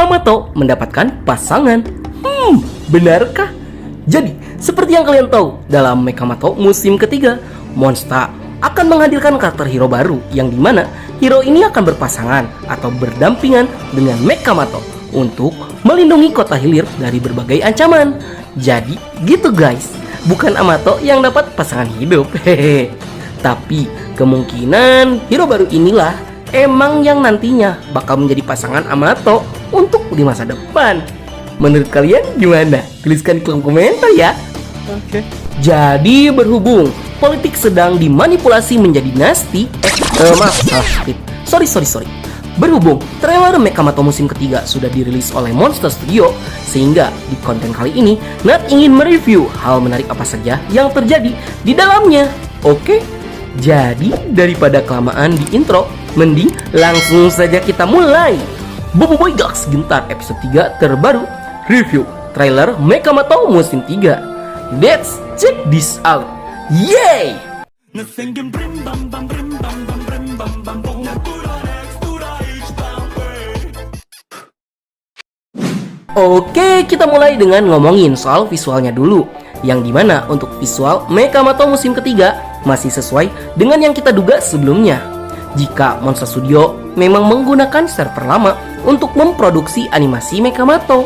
Amato mendapatkan pasangan. Benarkah? Jadi, seperti yang kalian tahu, dalam Mekamato musim ketiga, Monsta akan menghadirkan karakter hero baru yang dimana hero ini akan berpasangan atau berdampingan dengan Mekamato untuk melindungi kota hilir dari berbagai ancaman. Jadi gitu guys, bukan Amato yang dapat pasangan hidup, hehehe. Tapi kemungkinan hero baru inilah emang yang nantinya bakal menjadi pasangan Amato untuk di masa depan. Menurut kalian gimana? Tuliskan di kolom komentar ya. Oke. Jadi berhubung politik sedang dimanipulasi menjadi nasty, maaf, salah skrip. Sorry. Berhubung trailer Mekamato musim ketiga sudah dirilis oleh Monster Studio, sehingga di konten kali ini Nat ingin mereview hal menarik apa saja yang terjadi di dalamnya. Oke? Jadi daripada kelamaan di intro, mending langsung saja kita mulai. Boboiboy Gax Gentar episode 3 terbaru, review trailer Mekamato musim 3. Let's check this out. Yay! Oke, kita mulai dengan ngomongin soal visualnya dulu. Yang dimana untuk visual Mekamato musim ketiga masih sesuai dengan yang kita duga sebelumnya. Jika Monster Studio memang menggunakan server lama untuk memproduksi animasi Mekamato,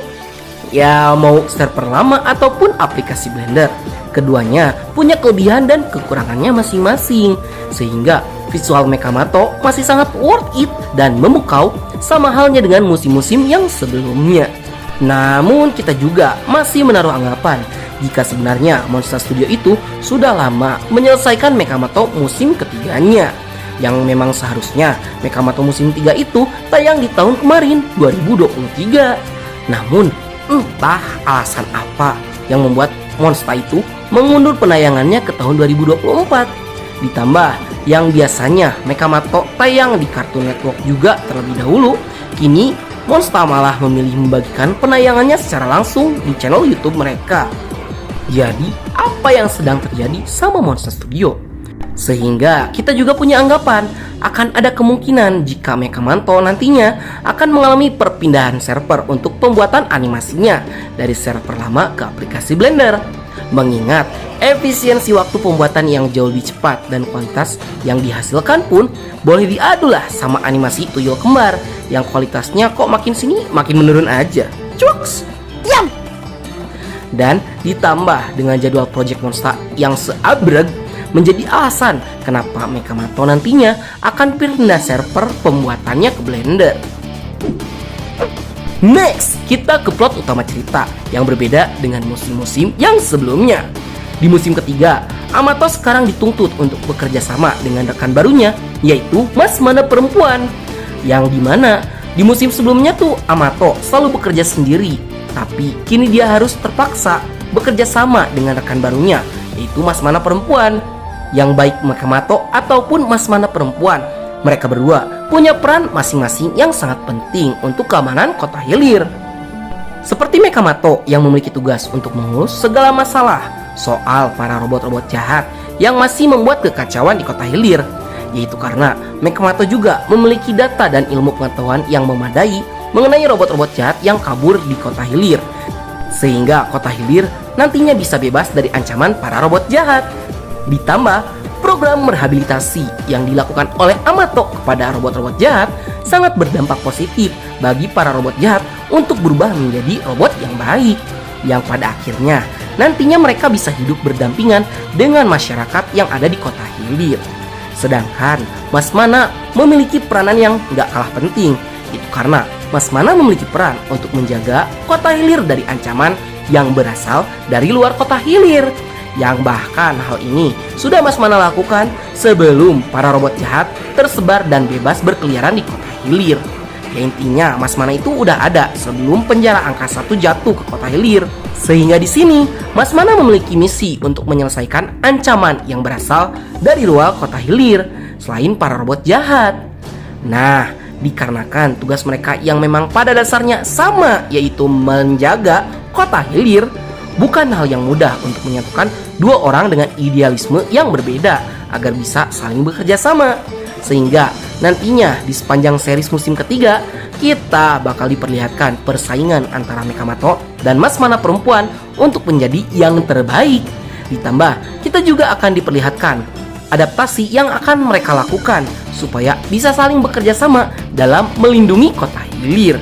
ya mau server lama ataupun aplikasi Blender, keduanya punya kelebihan dan kekurangannya masing-masing, sehingga visual Mekamato masih sangat worth it dan memukau sama halnya dengan musim-musim yang sebelumnya. Namun kita juga masih menaruh anggapan jika sebenarnya Monster Studio itu sudah lama menyelesaikan Mekamato musim ketiganya, yang memang seharusnya Mekamato musim 3 itu tayang di tahun kemarin 2023. Namun entah alasan apa yang membuat Monster itu mengundur penayangannya ke tahun 2024. Ditambah yang biasanya Mekamato tayang di Cartoon Network juga terlebih dahulu, kini Monster malah memilih membagikan penayangannya secara langsung di channel YouTube mereka. Jadi apa yang sedang terjadi sama Monster Studio? Sehingga kita juga punya anggapan akan ada kemungkinan jika Mekamato nantinya akan mengalami perpindahan server untuk pembuatan animasinya dari server lama ke aplikasi Blender. Mengingat efisiensi waktu pembuatan yang jauh lebih cepat dan kualitas yang dihasilkan pun boleh diadulah sama animasi tuyul kembar yang kualitasnya kok makin sini makin menurun aja. Cuaks! Diam! Dan ditambah dengan jadwal Project Monster yang seabreg menjadi alasan kenapa Mekamato nantinya akan pindah server pembuatannya ke Blender. Next, kita ke plot utama cerita yang berbeda dengan musim-musim yang sebelumnya. Di musim ketiga, Amato sekarang dituntut untuk bekerja sama dengan rekan barunya, yaitu Mas Mana Perempuan. Yang dimana di musim sebelumnya tuh Amato selalu bekerja sendiri, tapi kini dia harus terpaksa bekerja sama dengan rekan barunya, yaitu Mas Mana Perempuan. Yang baik Mekamato ataupun Mas Mana Perempuan, mereka berdua punya peran masing-masing yang sangat penting untuk keamanan kota hilir. Seperti Mekamato yang memiliki tugas untuk mengurus segala masalah soal para robot-robot jahat yang masih membuat kekacauan di kota hilir, yaitu karena Mekamato juga memiliki data dan ilmu pengetahuan yang memadai mengenai robot-robot jahat yang kabur di kota hilir, sehingga kota hilir nantinya bisa bebas dari ancaman para robot jahat. Ditambah program rehabilitasi yang dilakukan oleh Amato kepada robot-robot jahat sangat berdampak positif bagi para robot jahat untuk berubah menjadi robot yang baik, yang pada akhirnya nantinya mereka bisa hidup berdampingan dengan masyarakat yang ada di kota hilir. Sedangkan Mas Mana memiliki peranan yang gak kalah penting, itu karena Mas Mana memiliki peran untuk menjaga kota hilir dari ancaman yang berasal dari luar kota hilir, yang bahkan hal ini sudah Mas Mana lakukan sebelum para robot jahat tersebar dan bebas berkeliaran di kota hilir. Ya intinya Mas Mana itu udah ada sebelum penjara angkasa 1 jatuh ke kota hilir. Sehingga di sini Mas Mana memiliki misi untuk menyelesaikan ancaman yang berasal dari luar kota hilir selain para robot jahat. Nah, dikarenakan tugas mereka yang memang pada dasarnya sama, yaitu menjaga kota hilir, bukan hal yang mudah untuk menyatukan dua orang dengan idealisme yang berbeda agar bisa saling bekerja sama. Sehingga nantinya di sepanjang series musim ketiga, kita bakal diperlihatkan persaingan antara Mekamato dan Mas Mana perempuan untuk menjadi yang terbaik. Ditambah, kita juga akan diperlihatkan adaptasi yang akan mereka lakukan supaya bisa saling bekerja sama dalam melindungi kota hilir.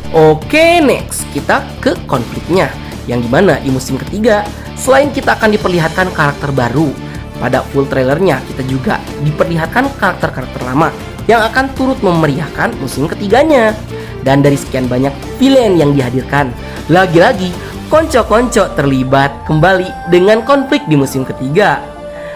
Oke, next kita ke konfliknya, yang dimana di musim ketiga selain kita akan diperlihatkan karakter baru, pada full trailernya kita juga diperlihatkan karakter-karakter lama yang akan turut memeriahkan musim ketiganya. Dan dari sekian banyak villain yang dihadirkan, lagi-lagi konco-konco terlibat kembali dengan konflik di musim ketiga.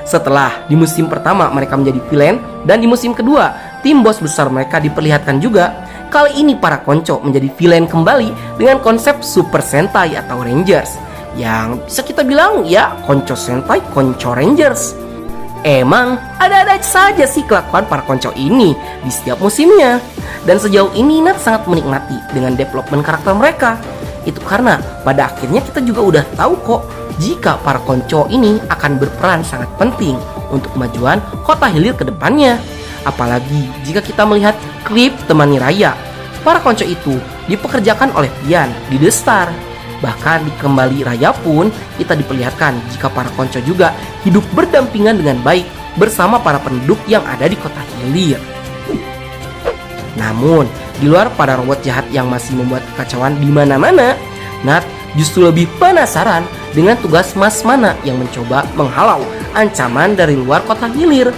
Setelah di musim pertama mereka menjadi villain, dan di musim kedua tim bos besar mereka diperlihatkan juga, kali ini para konco menjadi villain kembali dengan konsep Super Sentai atau Rangers, yang bisa kita bilang ya konco Sentai, konco Rangers. Emang ada-ada saja sih kelakuan para konco ini di setiap musimnya. Dan sejauh ini Nat sangat menikmati dengan development karakter mereka. Itu karena pada akhirnya kita juga udah tahu kok jika para konco ini akan berperan sangat penting untuk kemajuan kota hilir ke depannya. Apalagi jika kita melihat klip Temani Raya, para konco itu dipekerjakan oleh Pian di The Star. Bahkan di Kembali Raya pun kita diperlihatkan jika para konco juga hidup berdampingan dengan baik bersama para penduduk yang ada di kota hilir. Namun, di luar pada robot jahat yang masih membuat kekacauan di mana-mana, Nat justru lebih penasaran dengan tugas Mas Mana yang mencoba menghalau ancaman dari luar kota hilir,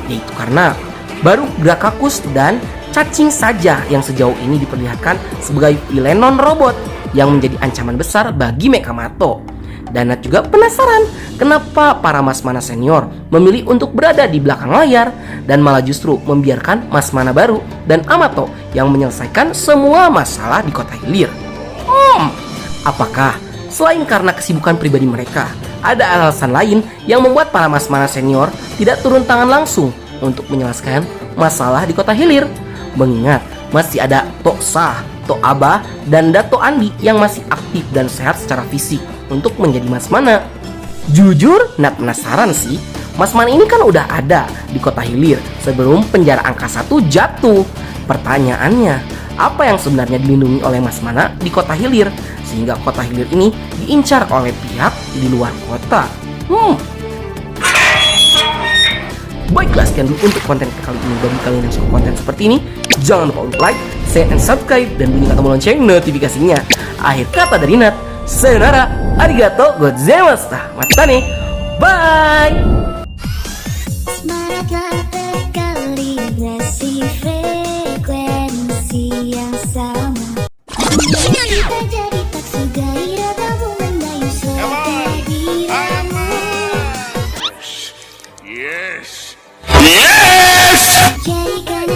yaitu karena baru Grakakus dan Cacing saja yang sejauh ini diperlihatkan sebagai villain non-robot yang menjadi ancaman besar bagi Mekamato. Dan Nat juga penasaran kenapa para Mas Mana senior memilih untuk berada di belakang layar dan malah justru membiarkan Mas Mana baru dan Amato yang menyelesaikan semua masalah di kota hilir. Apakah selain karena kesibukan pribadi mereka, ada alasan lain yang membuat para Mas Mana senior tidak turun tangan langsung untuk menyelesaikan masalah di kota hilir? Mengingat masih ada Tok Sah, Tok Abah, dan Dato Andi yang masih aktif dan sehat secara fisik untuk menjadi Mas Mana. Jujur, Nat penasaran sih. Mas Mana ini kan udah ada di kota hilir sebelum penjara angka 1 jatuh. Pertanyaannya, apa yang sebenarnya dilindungi oleh Mas Mana di kota hilir sehingga kota hilir ini diincar oleh pihak di luar kota? Baiklah, sekian dulu untuk konten kali ini. Bagi kalian yang suka konten seperti ini, jangan lupa untuk like, share, dan subscribe, dan bunyikan tombol lonceng notifikasinya. Akhir kata dari Nat, sayonara, arigato gozaimashita, mata nih, bye. Semangatlah berkalibrasi frekuensi yang sama. Kita jadi tak sugairah kamu mendayu suara dirimu. Yes! Jadikan